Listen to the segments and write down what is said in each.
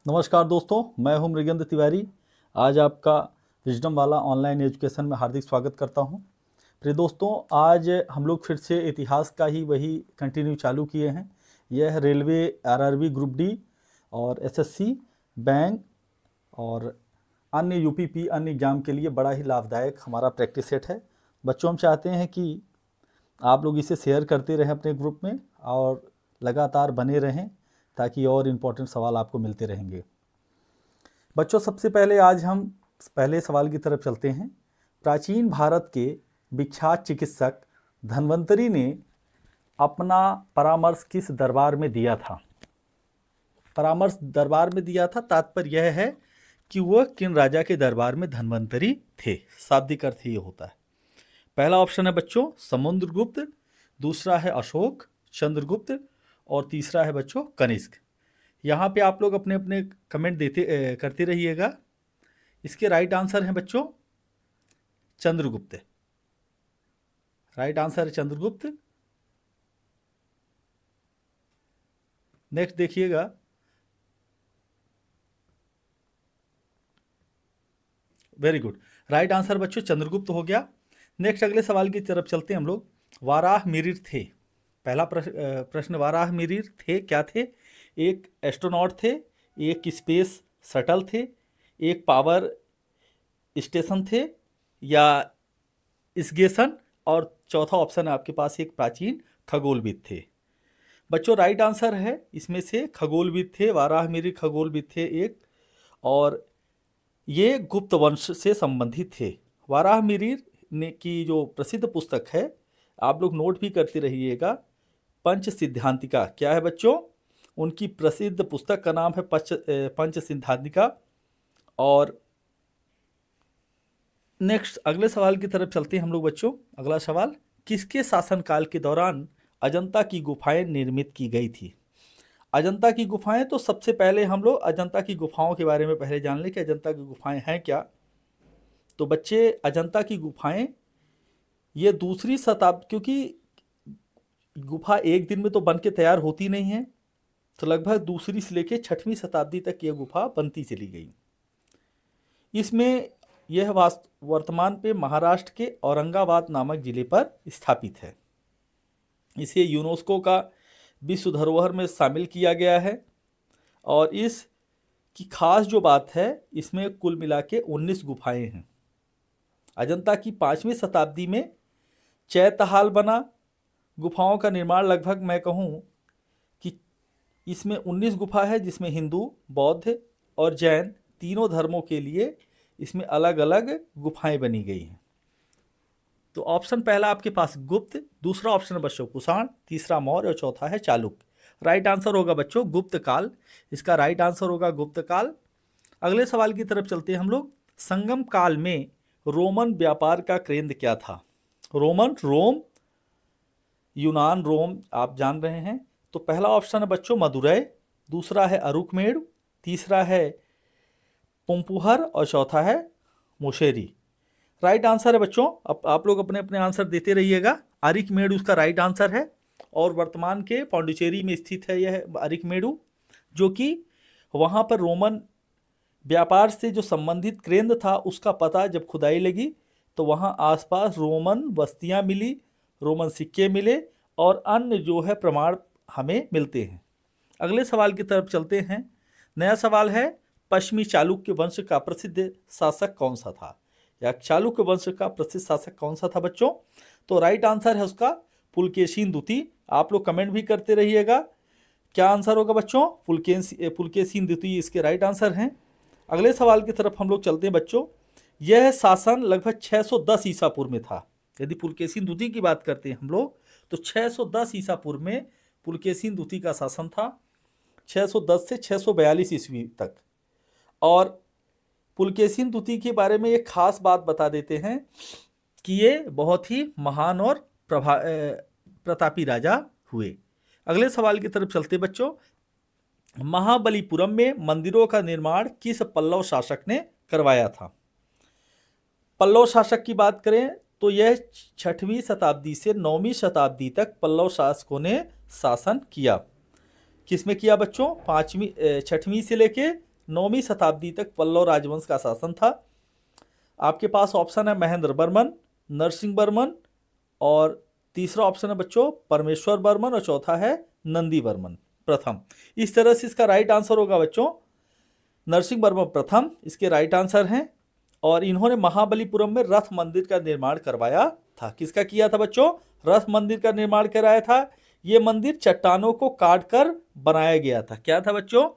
नमस्कार दोस्तों, मैं हूं मृगेंद्र तिवारी। आज आपका विजडम वाला ऑनलाइन एजुकेशन में हार्दिक स्वागत करता हूं। प्रिय दोस्तों, आज हम लोग फिर से इतिहास का ही वही कंटिन्यू चालू किए हैं। यह है रेलवे आरआरबी ग्रुप डी और एसएससी बैंक और अन्य यूपीपी अन्य एग्जाम के लिए बड़ा ही लाभदायक हमारा प्रैक्टिस सेट है। बच्चों, हम चाहते हैं कि आप लोग इसे शेयर करते रहें अपने ग्रुप में और लगातार बने रहें ताकि और इम्पोर्टेंट सवाल आपको मिलते रहेंगे। बच्चों, सबसे पहले आज हम पहले सवाल की तरफ चलते हैं। प्राचीन भारत के विख्यात चिकित्सक धन्वंतरि ने अपना परामर्श किस दरबार में दिया था? परामर्श दरबार में दिया था, तात्पर्य यह है कि वह किन राजा के दरबार में धन्वंतरि थे। शाब्दिक अर्थ ये होता है। पहला ऑप्शन है बच्चों समुद्रगुप्त, दूसरा है अशोक, चंद्रगुप्त और तीसरा है बच्चों कनिष्क। यहाँ पे आप लोग अपने अपने कमेंट करते रहिएगा। इसके राइट आंसर है बच्चों चंद्रगुप्त। राइट आंसर है चंद्रगुप्त। नेक्स्ट देखिएगा, वेरी गुड, राइट आंसर बच्चों चंद्रगुप्त हो गया। नेक्स्ट अगले सवाल की तरफ चलते हैं हम लोग। वाराह मिहिर थे, पहला प्रश्न वाराह मिहिर थे क्या थे? एक एस्ट्रोनॉट थे, एक स्पेस शटल थे, एक पावर स्टेशन थे या स्गेसन, और चौथा ऑप्शन है आपके पास एक प्राचीन खगोलविद थे। बच्चों राइट आंसर है इसमें से खगोलविद थे, वाराह मिहिर खगोलविद थे एक, और ये गुप्त वंश से संबंधित थे। वाराह मिहिर ने की जो प्रसिद्ध पुस्तक है, आप लोग नोट भी करते रहिएगा, पंच सिद्धांतिका। क्या है बच्चों? उनकी प्रसिद्ध पुस्तक का नाम है पंच सिद्धांतिका। और नेक्स्ट अगले सवाल की तरफ चलते हैं हम लोग बच्चों। अगला सवाल, किसके शासनकाल के दौरान अजंता की गुफाएं निर्मित की गई थी? अजंता की गुफाएं, तो सबसे पहले हम लोग अजंता की गुफाओं के बारे में पहले जान लें कि अजंता की गुफाएं हैं क्या। तो बच्चे अजंता की गुफाएं ये दूसरी शताब्दी, क्योंकि गुफा एक दिन में तो बन के तैयार होती नहीं है, तो लगभग दूसरी से लेकर 6वीं शताब्दी तक यह गुफा बनती चली गई। इसमें यह वर्तमान पे महाराष्ट्र के औरंगाबाद नामक जिले पर स्थापित है। इसे यूनेस्को का विश्व धरोहर में शामिल किया गया है। और इस की खास जो बात है, इसमें कुल मिला के 19 गुफाएं हैं। अजंता की 5वीं शताब्दी में चैतहाल बना। गुफाओं का निर्माण लगभग मैं कहूँ कि इसमें 19 गुफा है, जिसमें हिंदू, बौद्ध और जैन तीनों धर्मों के लिए इसमें अलग अलग गुफाएं बनी गई हैं। तो ऑप्शन पहला आपके पास गुप्त, दूसरा ऑप्शन है बच्चों कुषाण, तीसरा मौर्य और चौथा है चालुक्य। राइट आंसर होगा बच्चों गुप्त काल। इसका राइट आंसर होगा गुप्त काल। अगले सवाल की तरफ चलते हैं हम लोग। संगम काल में रोमन व्यापार का केंद्र क्या था? रोमन, रोम, यूनान, रोम आप जान रहे हैं। तो पहला ऑप्शन है बच्चों मदुरै, दूसरा है अरुकमेड़, तीसरा है पुम्पुहर और चौथा है मुशेरी। राइट आंसर है बच्चों, अब आप लोग अपने अपने आंसर देते रहिएगा। अरिकमेड़ु उसका राइट आंसर है, और वर्तमान के पौंडीचेरी में स्थित है यह अरिकमेड़ु, जो कि वहाँ पर रोमन व्यापार से जो संबंधित केंद्र था उसका पता जब खुदाई लगी तो वहाँ आसपास रोमन बस्तियाँ मिली, रोमन सिक्के मिले और अन्य जो है प्रमाण हमें मिलते हैं। अगले सवाल की तरफ चलते हैं। नया सवाल है, पश्चिमी चालुक्य वंश का प्रसिद्ध शासक कौन सा था? या चालुक्य वंश का प्रसिद्ध शासक कौन सा था बच्चों? तो राइट आंसर है उसका पुलकेशिन द्वितीय। आप लोग कमेंट भी करते रहिएगा। क्या आंसर होगा बच्चों? पुलकेशिन द्वितीय इसके राइट आंसर हैं। अगले सवाल की तरफ हम लोग चलते हैं बच्चों। यह शासन लगभग 610 ईसा पूर्व में था। यदि पुलकेशिन द्वितीय की बात करते हैं हम लोग तो 610 ईसा पूर्व में पुलकेशिन द्वितीय का शासन था, 610 से 642 ईस्वी तक। और पुलकेशिन द्वितीय के बारे में एक खास बात बता देते हैं कि ये बहुत ही महान और प्रतापी राजा हुए। अगले सवाल की तरफ चलते बच्चों। महाबलीपुरम में मंदिरों का निर्माण किस पल्लव शासक ने करवाया था? पल्लव शासक की बात करें तो यह 6वीं शताब्दी से 9वीं शताब्दी तक पल्लव शासकों ने शासन किया। किसमें किया बच्चों? 6वीं से लेके 9वीं शताब्दी तक पल्लव राजवंश का शासन था। आपके पास ऑप्शन है महेंद्र वर्मन, नरसिंह वर्मन, और तीसरा ऑप्शन है बच्चों परमेश्वर वर्मन, और चौथा है नंदी वर्मन प्रथम। इस तरह से इसका राइट आंसर होगा बच्चों नरसिंह वर्मन प्रथम, इसके राइट आंसर हैं। और इन्होंने महाबलीपुरम में रथ मंदिर का निर्माण करवाया था। किसका किया था बच्चों? रथ मंदिर का निर्माण कराया था। ये मंदिर चट्टानों को काट कर बनाया गया था। क्या था बच्चों?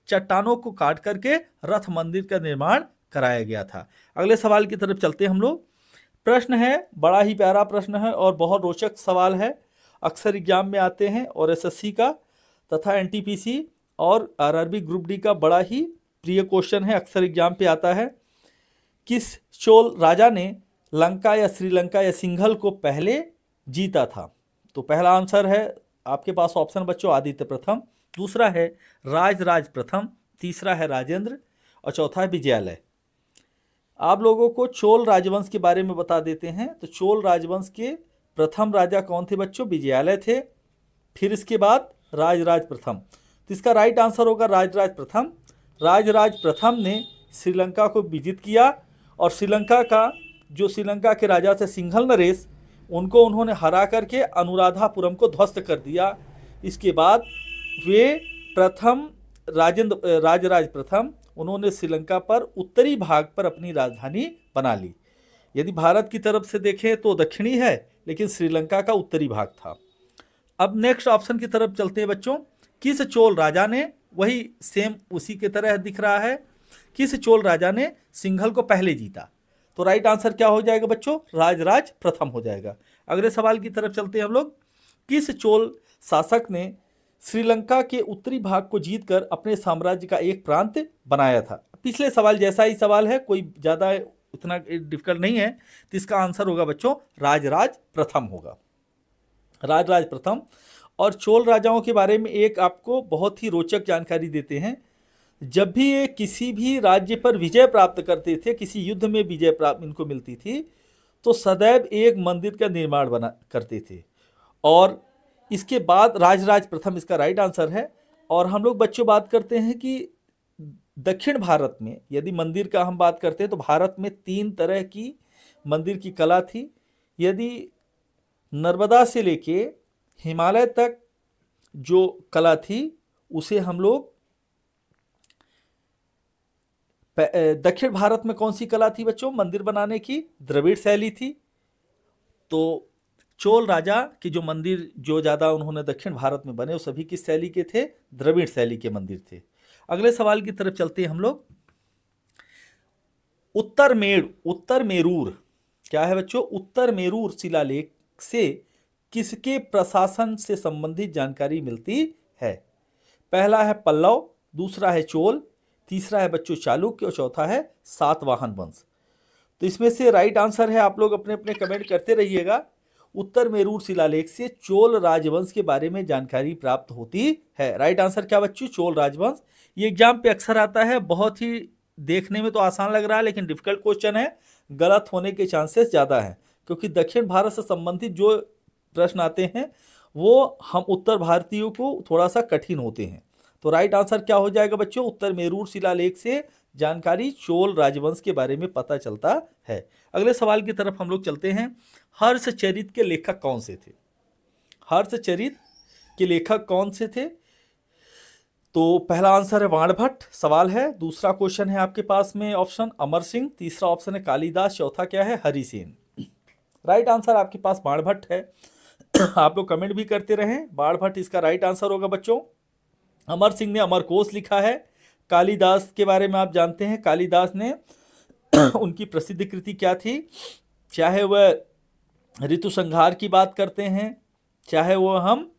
चट्टानों को काट करके रथ मंदिर का निर्माण कराया गया था। अगले सवाल की तरफ चलते हैं हम लोग। प्रश्न है, बड़ा ही प्यारा प्रश्न है और बहुत रोचक सवाल है, अक्सर एग्जाम में आते हैं, और एसएससी का तथा एनटीपीसी और आरआरबी ग्रुप डी का बड़ा ही प्रिय क्वेश्चन है, अक्सर एग्जाम पे आता है। किस चोल राजा ने लंका या श्रीलंका या सिंघल को पहले जीता था? तो पहला आंसर है आपके पास ऑप्शन बच्चों आदित्य प्रथम, दूसरा है राजराज प्रथम, तीसरा है राजेंद्र, और चौथा है विजयालय। आप लोगों को चोल राजवंश के बारे में बता देते हैं। तो चोल राजवंश के प्रथम राजा कौन थे बच्चों? विजयालय थे। फिर इसके बाद राजराज प्रथम। तो इसका राइट आंसर होगा राजराज प्रथम। राजराज प्रथम ने श्रीलंका को विजित किया, और श्रीलंका के राजा थे सिंघल नरेश, उनको उन्होंने हरा करके अनुराधापुरम को ध्वस्त कर दिया। इसके बाद वे राजराज प्रथम उन्होंने श्रीलंका पर उत्तरी भाग पर अपनी राजधानी बना ली। यदि भारत की तरफ से देखें तो दक्षिणी है, लेकिन श्रीलंका का उत्तरी भाग था। अब नेक्स्ट ऑप्शन की तरफ चलते हैं बच्चों। किस चोल राजा ने, वही सेम उसी की तरह दिख रहा है, किस चोल राजा ने सिंघल को पहले जीता? तो राइट आंसर क्या हो जाएगा बच्चों? राजराज प्रथम हो जाएगा। अगले सवाल की तरफ चलते हैं हम लोग। किस चोल शासक ने श्रीलंका के उत्तरी भाग को जीतकर अपने साम्राज्य का एक प्रांत बनाया था? पिछले सवाल जैसा ही सवाल है, कोई ज़्यादा इतना डिफिकल्ट नहीं है। तो इसका आंसर होगा बच्चों राजराज प्रथम होगा, राजराज प्रथम। और चोल राजाओं के बारे में एक आपको बहुत ही रोचक जानकारी देते हैं। जब भी ये किसी भी राज्य पर विजय प्राप्त करते थे, किसी युद्ध में विजय प्राप्त इनको मिलती थी, तो सदैव एक मंदिर का निर्माण करते थे। और इसके बाद राजराज प्रथम इसका राइट आंसर है। और हम लोग बच्चों बात करते हैं कि दक्षिण भारत में यदि मंदिर का हम बात करते हैं तो भारत में 3 तरह की मंदिर की कला थी। यदि नर्मदा से लेके हिमालय तक जो कला थी उसे हम लोग, दक्षिण भारत में कौन सी कला थी बच्चों मंदिर बनाने की? द्रविड़ शैली थी। तो चोल राजा के जो मंदिर जो ज़्यादा उन्होंने दक्षिण भारत में बने वो सभी किस शैली के थे? द्रविड़ शैली के मंदिर थे। अगले सवाल की तरफ चलते हैं हम लोग। उत्तर मेरूर क्या है बच्चों? उत्तर मेरूर शिलालेख से किसके प्रशासन से संबंधित जानकारी मिलती है? पहला है पल्लव, दूसरा है चोल, तीसरा है बच्चों चालुक्य, और चौथा है सातवाहन वंश। तो इसमें से राइट आंसर है, आप लोग अपने अपने कमेंट करते रहिएगा। उत्तर मेरूर शिलालेख से चोल राजवंश के बारे में जानकारी प्राप्त होती है। राइट आंसर क्या बच्चों? चोल राजवंश। ये एग्जाम पे अक्सर आता है, बहुत ही देखने में तो आसान लग रहा है लेकिन डिफिकल्ट क्वेश्चन है, गलत होने के चांसेस ज़्यादा हैं, क्योंकि दक्षिण भारत से संबंधित जो प्रश्न आते हैं वो हम उत्तर भारतीयों को थोड़ा सा कठिन होते हैं। तो राइट आंसर क्या हो जाएगा बच्चों? उत्तर मेरूर शिलालेख से जानकारी चोल राजवंश के बारे में पता चलता है। अगले सवाल की तरफ हम लोग चलते हैं। हर्षचरित के लेखक कौन से थे? हर्षचरित के लेखक कौन से थे? तो पहला आंसर है बाणभट्ट सवाल है। दूसरा क्वेश्चन है आपके पास में ऑप्शन अमर सिंह, तीसरा ऑप्शन है कालिदास, चौथा क्या है? हरिसेन। राइट आंसर आपके पास बाणभट्ट है। आप लोग कमेंट भी करते रहें, बाणभट्ट इसका राइट आंसर होगा बच्चों। अमर सिंह ने अमरकोश लिखा है। कालिदास के बारे में आप जानते हैं, कालिदास ने उनकी प्रसिद्ध कृति क्या थी? चाहे वह ऋतु संहार की बात करते हैं, चाहे वह हम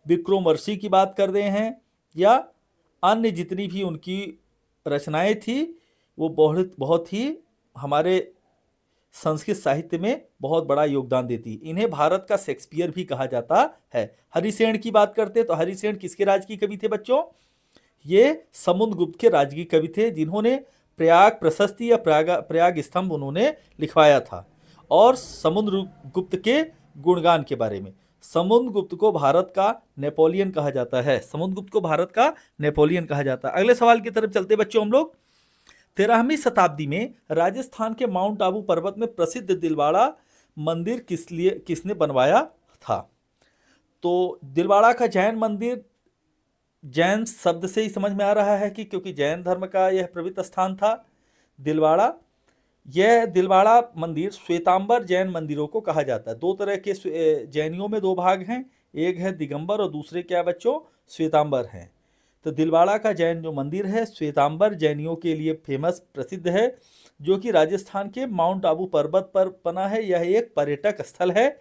विक्रमोर्वशी की बात कर रहे हैं, या अन्य जितनी भी उनकी रचनाएं थी, वो बहुत ही हमारे संस्कृत साहित्य में बहुत बड़ा योगदान देती। इन्हें भारत का शेक्सपियर भी कहा जाता है। हरिसेन की बात करते हैं तो हरिसेन किसके राज की कवि थे बच्चों? ये समुद्रगुप्त के राज की कवि थे, जिन्होंने प्रयाग प्रशस्ति या प्रयाग स्तंभ उन्होंने लिखवाया था, और समुद्रगुप्त के गुणगान के बारे में। समुद्रगुप्त को भारत का नेपोलियन कहा जाता है। समुद्रगुप्त को भारत का नेपोलियन कहा जाता है। अगले सवाल की तरफ चलते बच्चों हम लोग। 13वीं शताब्दी में राजस्थान के माउंट आबू पर्वत में प्रसिद्ध दिलवाड़ा मंदिर किसने बनवाया था? तो दिलवाड़ा का जैन मंदिर, जैन शब्द से ही समझ में आ रहा है कि क्योंकि जैन धर्म का यह पवित्र स्थान था दिलवाड़ा। यह दिलवाड़ा मंदिर श्वेतांबर जैन मंदिरों को कहा जाता है। दो तरह के जैनियों में दो भाग हैं, एक है दिगंबर और दूसरे क्या बच्चों? श्वेतांबर हैं। तो दिलवाड़ा का जैन जो मंदिर है श्वेतांबर जैनियों के लिए फेमस प्रसिद्ध है, जो कि राजस्थान के माउंट आबू पर्वत पर बना है। यह एक पर्यटक स्थल है,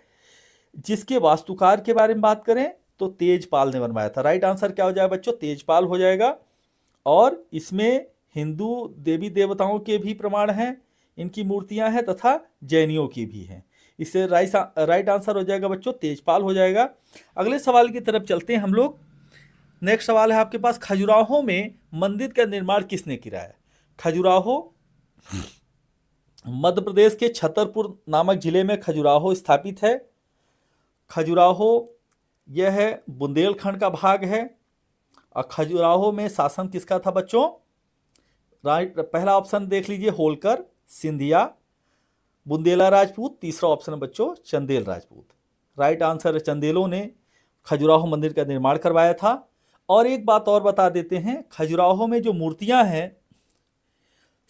जिसके वास्तुकार के बारे में बात करें तो तेजपाल ने बनवाया था। राइट आंसर क्या हो जाएगा बच्चों? तेजपाल हो जाएगा। और इसमें हिंदू देवी देवताओं के भी प्रमाण हैं, इनकी मूर्तियां हैं, तथा जैनियों की भी हैं। इससे राइट आंसर हो जाएगा बच्चों तेजपाल हो जाएगा। अगले सवाल की तरफ चलते हैं हम लोग। नेक्स्ट सवाल है आपके पास, खजुराहो में मंदिर का निर्माण किसने किया है? खजुराहो मध्य प्रदेश के छतरपुर नामक जिले में खजुराहो स्थापित है। खजुराहो यह है बुंदेलखंड का भाग है। और खजुराहो में शासन किसका था बच्चों? राइट, पहला ऑप्शन देख लीजिए होलकर, सिंधिया, बुंदेला राजपूत। तीसरा ऑप्शन है बच्चों चंदेल राजपूत। राइट आंसर है चंदेलों ने खजुराहो मंदिर का निर्माण करवाया था। और एक बात और बता देते हैं, खजुराहो में जो मूर्तियां हैं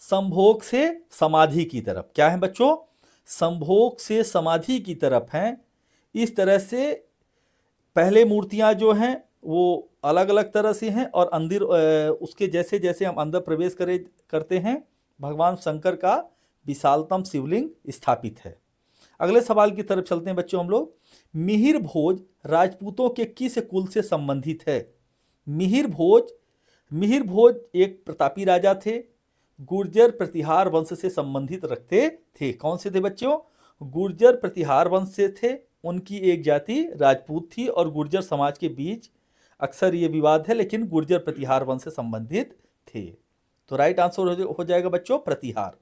संभोग से समाधि की तरफ, क्या है बच्चों? संभोग से समाधि की तरफ हैं। इस तरह से पहले मूर्तियां जो हैं वो अलग अलग तरह से हैं, और अंदर उसके जैसे जैसे हम अंदर प्रवेश करते हैं भगवान शंकर का विशालतम शिवलिंग स्थापित है। अगले सवाल की तरफ चलते हैं बच्चों हम लोग। मिहिर भोज राजपूतों के किस कुल से संबंधित है? मिहिर भोज एक प्रतापी राजा थे, गुर्जर प्रतिहार वंश से संबंधित रखते थे। कौन से थे बच्चों? गुर्जर प्रतिहार वंश से थे। उनकी एक जाति राजपूत थी, और गुर्जर समाज के बीच अक्सर ये विवाद है, लेकिन गुर्जर प्रतिहार वंश से संबंधित थे। तो राइट आंसर हो जाएगा बच्चों प्रतिहार।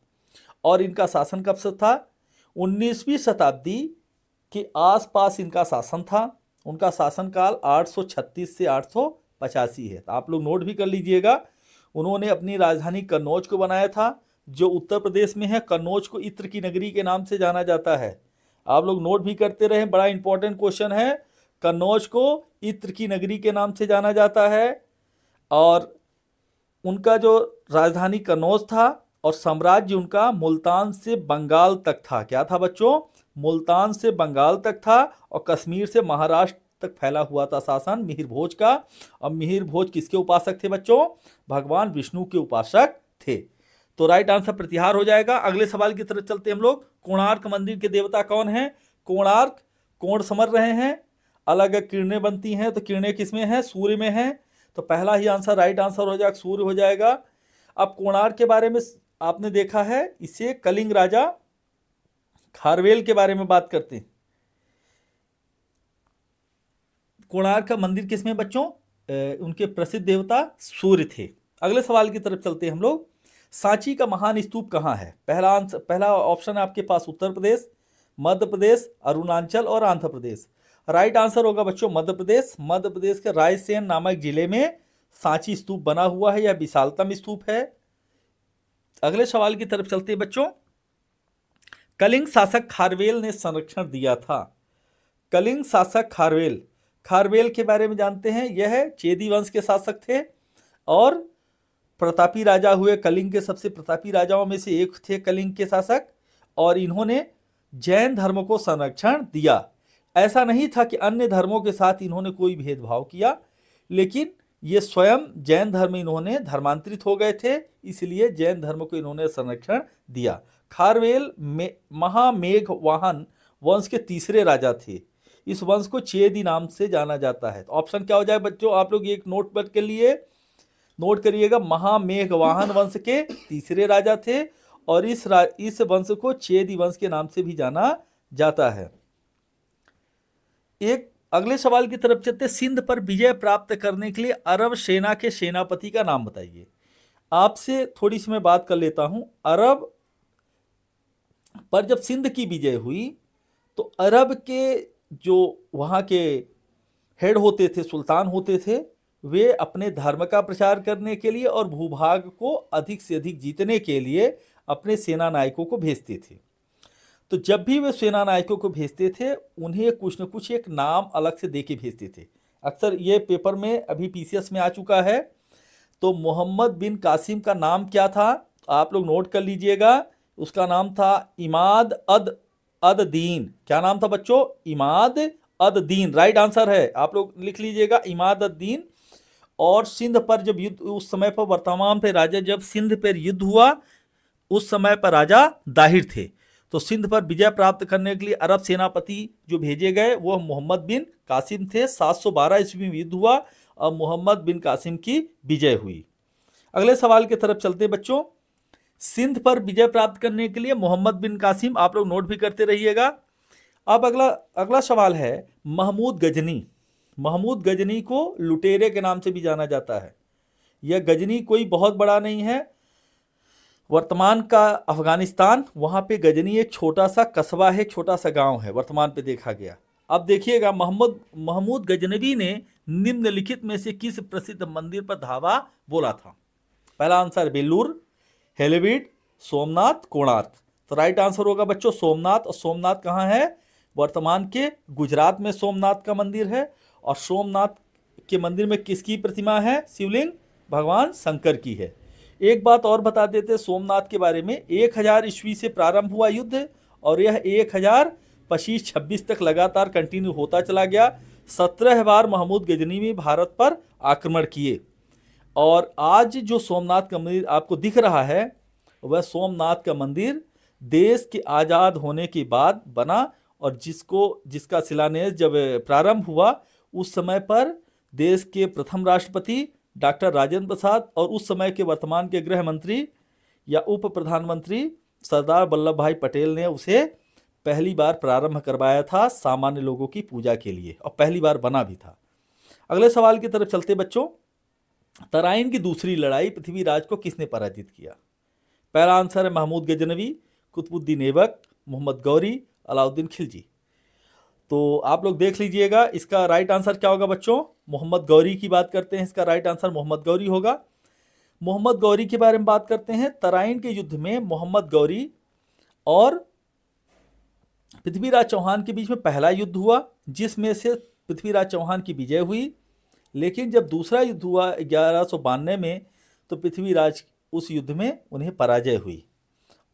और इनका शासन कब से था? 19वीं शताब्दी के आसपास इनका शासन था। उनका शासनकाल 836 से 885 है। तो आप लोग नोट भी कर लीजिएगा। उन्होंने अपनी राजधानी कन्नौज को बनाया था, जो उत्तर प्रदेश में है। कन्नौज को इत्र की नगरी के नाम से जाना जाता है। आप लोग नोट भी करते रहे, बड़ा इंपॉर्टेंट क्वेश्चन है। कन्नौज को इत्र की नगरी के नाम से जाना जाता है। और उनका जो राजधानी कन्नौज था, और साम्राज्य उनका मुल्तान से बंगाल तक था। क्या था बच्चों? मुल्तान से बंगाल तक था, और कश्मीर से महाराष्ट्र तक फैला हुआ था शासन मिहिर भोज का। और मिहिर भोज किसके उपासक थे बच्चों? भगवान विष्णु के उपासक थे। तो राइट आंसर प्रतिहार हो जाएगा। अगले सवाल की तरफ चलते हम लोग। कोणार्क मंदिर के देवता कौन हैं? कोणार्क कोण समझ रहे हैं, अलग अलग किरणें बनती हैं, तो किरणें किसमें हैं? सूर्य में हैं। तो पहला ही आंसर राइट आंसर हो जाएगा, सूर्य हो जाएगा। अब कोणार्क के बारे में आपने देखा है, इसे कलिंग राजा खारवेल के बारे में बात करते हैं। कोणार्क का मंदिर किसमें बच्चों? उनके प्रसिद्ध देवता सूर्य थे। अगले सवाल की तरफ चलते हैं हम लोग। सांची का महान स्तूप कहाँ है? पहला ऑप्शन है आपके पास उत्तर प्रदेश, मध्य प्रदेश, अरुणाचल और आंध्र प्रदेश। राइट आंसर होगा बच्चों मध्य प्रदेश। मध्य प्रदेश के रायसेन नामक जिले में सांची स्तूप बना हुआ है। यह विशालतम स्तूप है। अगले सवाल की तरफ चलते हैं बच्चों। कलिंग शासक खारवेल ने संरक्षण दिया था। कलिंग शासक खारवेल के बारे में जानते हैं। यह चेदी वंश के शासक थे, और प्रतापी राजा हुए। कलिंग के सबसे प्रतापी राजाओं में से एक थे कलिंग के शासक। और इन्होंने जैन धर्म को संरक्षण दिया। ऐसा नहीं था कि अन्य धर्मों के साथ इन्होंने कोई भेदभाव किया, लेकिन ये स्वयं जैन धर्म इन्होंने धर्मांतरित हो गए थे, इसलिए जैन धर्म को इन्होंने संरक्षण दिया। खारवेल में महामेघवाहन वंश के तीसरे राजा थे। इस वंश को चेदी नाम से जाना जाता है। तो ऑप्शन क्या हो जाए बच्चों? आप लोग एक नोट के लिए नोट करिएगा। महामेघवाहन वंश के तीसरे राजा थे, और इस वंश को चेदी वंश के नाम से भी जाना जाता है। एक अगले सवाल की तरफ चलते। सिंध पर विजय प्राप्त करने के लिए अरब सेना के सेनापति का नाम बताइए। आपसे थोड़ी सी मैं बात कर लेता हूं। अरब पर जब सिंध की विजय हुई, तो अरब के जो वहाँ के हेड होते थे, सुल्तान होते थे, वे अपने धर्म का प्रचार करने के लिए और भूभाग को अधिक से अधिक जीतने के लिए अपने सेना नायकों को भेजते थे। तो जब भी वे सेना नायकों को भेजते थे, उन्हें कुछ न कुछ एक नाम अलग से दे के भेजते थे। अक्सर ये पेपर में अभी पीसीएस में आ चुका है। तो मोहम्मद बिन कासिम का नाम क्या था, आप लोग नोट कर लीजिएगा। उसका नाम था इमाद अद अद दीन। क्या नाम था बच्चों? इमाद अद दीन, राइट आंसर है। आप लोग लिख लीजिएगा इमाद अद दीन। और सिंध पर जब युद्ध, उस समय पर वर्तमान पे राजा, जब सिंध पर युद्ध हुआ उस समय पर राजा दाहिर थे। तो सिंध पर विजय प्राप्त करने के लिए अरब सेनापति जो भेजे गए वो मोहम्मद बिन कासिम थे। 712 ईस्वी में युद्ध हुआ और मोहम्मद बिन कासिम की विजय हुई। अगले सवाल की तरफ चलते हैं बच्चों। सिंध पर विजय प्राप्त करने के लिए मोहम्मद बिन कासिम, आप लोग नोट भी करते रहिएगा। अब अगला सवाल है महमूद गजनी। महमूद गजनी को लुटेरे के नाम से भी जाना जाता है। यह गजनी कोई बहुत बड़ा नहीं है, वर्तमान का अफगानिस्तान, वहां पे गजनी एक छोटा सा कस्बा है, छोटा सा गांव है, वर्तमान पे देखा गया। अब देखिएगा महमूद गजनवी ने निम्नलिखित में से किस प्रसिद्ध मंदिर पर धावा बोला था? पहला आंसर बेलूर, हेलेबीड, सोमनाथ, कोणार्क। तो राइट आंसर होगा बच्चों सोमनाथ। और सोमनाथ कहाँ है? वर्तमान के गुजरात में सोमनाथ का मंदिर है। और सोमनाथ के मंदिर में किसकी प्रतिमा है? शिवलिंग भगवान शंकर की है। एक बात और बता देते सोमनाथ के बारे में। 1000 ईस्वी से प्रारंभ हुआ युद्ध और यह 1025-26 तक लगातार कंटिन्यू होता चला गया। 17 बार महमूद गजनवी भारत पर आक्रमण किए। और आज जो सोमनाथ का मंदिर आपको दिख रहा है वह सोमनाथ का मंदिर देश के आज़ाद होने के बाद बना। और जिसका शिलान्यास जब प्रारंभ हुआ उस समय पर देश के प्रथम राष्ट्रपति डॉक्टर राजेंद्र प्रसाद और उस समय के वर्तमान के गृह मंत्री या उप प्रधानमंत्री सरदार वल्लभ भाई पटेल ने उसे पहली बार प्रारंभ करवाया था सामान्य लोगों की पूजा के लिए, और पहली बार बना भी था। अगले सवाल की तरफ चलते बच्चों। तराइन की दूसरी लड़ाई पृथ्वीराज को किसने पराजित किया? पहला आंसर है महमूद गजनवी, कुतुबुद्दीन ऐबक, मोहम्मद गौरी, अलाउद्दीन खिलजी। तो आप लोग देख लीजिएगा इसका राइट आंसर क्या होगा बच्चों? मोहम्मद गौरी की बात करते हैं, इसका राइट आंसर मोहम्मद गौरी होगा। मोहम्मद गौरी के बारे में बात करते हैं। तराइन के युद्ध में मोहम्मद गौरी और पृथ्वीराज चौहान के बीच में पहला युद्ध हुआ जिसमें से पृथ्वीराज चौहान की विजय हुई। लेकिन जब दूसरा युद्ध हुआ 1192 में तो पृथ्वीराज उस युद्ध में उन्हें पराजय हुई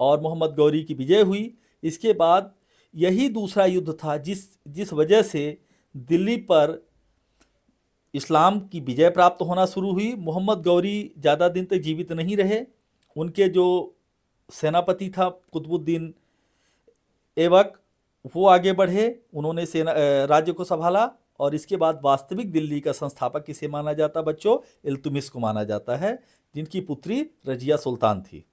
और मोहम्मद गौरी की विजय हुई। इसके बाद यही दूसरा युद्ध था जिस वजह से दिल्ली पर इस्लाम की विजय प्राप्त होना शुरू हुई। मोहम्मद गौरी ज़्यादा दिन तक जीवित नहीं रहे। उनके जो सेनापति था कुतुबुद्दीन ऐबक वो आगे बढ़े, उन्होंने राज्य को संभाला। और इसके बाद वास्तविक दिल्ली का संस्थापक किसे माना जाता बच्चों? इल्तुतमिश को माना जाता है, जिनकी पुत्री रजिया सुल्तान थी।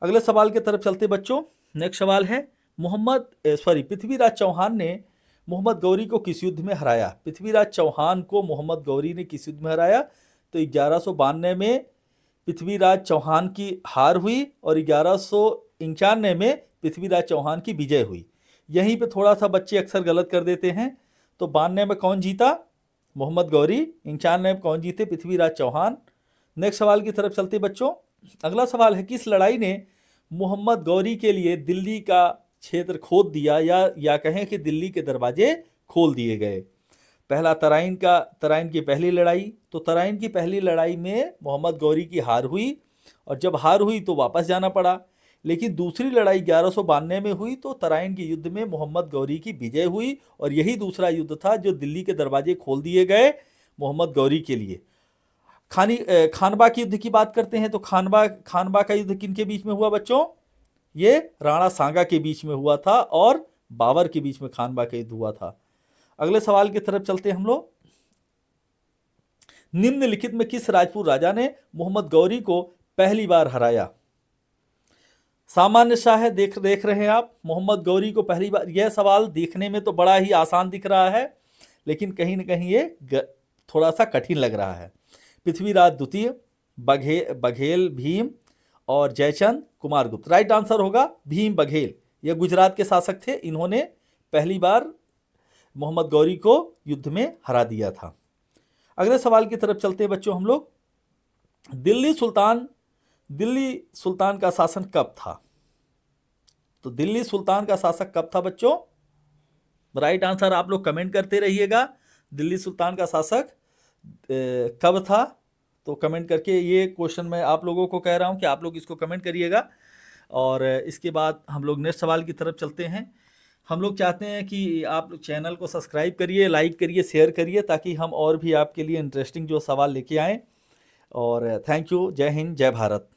अगले सवाल की तरफ चलते बच्चों। नेक्स्ट सवाल है पृथ्वीराज चौहान ने मोहम्मद गौरी को किस युद्ध में हराया? पृथ्वीराज चौहान को मोहम्मद गौरी ने किस युद्ध में हराया? तो 1192 में पृथ्वीराज चौहान की हार हुई और 1191 में पृथ्वीराज चौहान की विजय हुई। यहीं पे थोड़ा सा बच्चे अक्सर गलत कर देते हैं। तो 92 में कौन जीता? मोहम्मद गौरी। 91 में कौन जीते? पृथ्वीराज चौहान। नेक्स्ट सवाल की तरफ चलते बच्चों। अगला सवाल है किस लड़ाई ने मोहम्मद गौरी के लिए दिल्ली का क्षेत्र खोद दिया या कहें कि दिल्ली के दरवाजे खोल दिए गए? पहला तराइन की पहली लड़ाई। तो तराइन की पहली लड़ाई में मोहम्मद गौरी की हार हुई और जब हार हुई तो वापस जाना पड़ा। लेकिन दूसरी लड़ाई 1192 में हुई तो तराइन के युद्ध में मोहम्मद गौरी की विजय हुई और यही दूसरा युद्ध था जो दिल्ली के दरवाजे खोल दिए गए मोहम्मद गौरी के लिए। खानबा के युद्ध की बात करते हैं। तो खानबा का युद्ध किनके बीच में हुआ बच्चों? ये राणा सांगा के बीच में हुआ था और बाबर के बीच में खानबा का युद्ध हुआ था। अगले सवाल की तरफ चलते हैं हम लोग। निम्नलिखित में किस राजपूत राजा ने मोहम्मद गौरी को पहली बार हराया? सामान्य सा है, देख रहे हैं आप। मोहम्मद गौरी को पहली बार, यह सवाल देखने में तो बड़ा ही आसान दिख रहा है लेकिन कहीं ना कहीं ये थोड़ा सा कठिन लग रहा है। पृथ्वीराज द्वितीय, बघेल भीम और जयचंद कुमारगुप्त। राइट आंसर होगा भीम बघेल। यह गुजरात के शासक थे। इन्होंने पहली बार मोहम्मद गौरी को युद्ध में हरा दिया था। अगले सवाल की तरफ चलते हैं बच्चों हम लोग। दिल्ली सुल्तान का शासन कब था? तो दिल्ली सुल्तान का शासक कब था बच्चों? राइट आंसर आप लोग कमेंट करते रहिएगा। दिल्ली सुल्तान का शासक कब था? तो कमेंट करके, ये क्वेश्चन मैं आप लोगों को कह रहा हूं कि आप लोग इसको कमेंट करिएगा। और इसके बाद हम लोग नेक्स्ट सवाल की तरफ चलते हैं। हम लोग चाहते हैं कि आप लोग चैनल को सब्सक्राइब करिए, लाइक करिए, शेयर करिए, ताकि हम और भी आपके लिए इंटरेस्टिंग जो सवाल लेके आएँ। और थैंक यू। जय हिंद, जय भारत।